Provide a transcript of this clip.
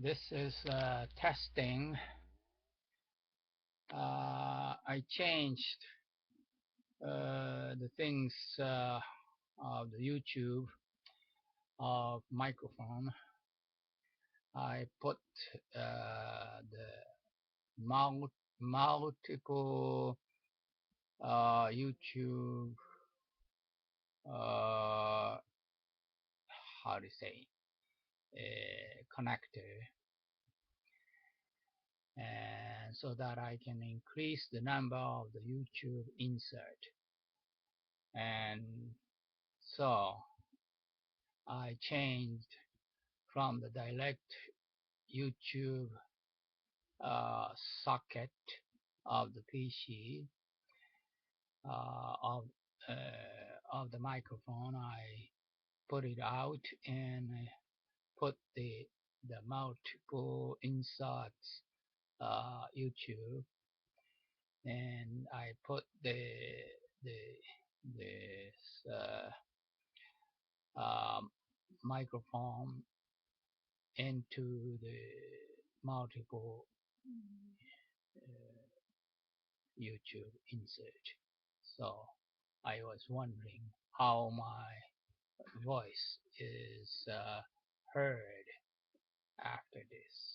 This is testing. I changed the things of the YouTube microphone. I put the multiple YouTube how to say connector, and so that I can increase the number of the YouTube insert. And so I changed from the direct YouTube socket of the PC of the microphone. I put it out and put the multiple inserts YouTube, and I put this microphone into the multiple YouTube insert. So I was wondering how my voice is heard after this.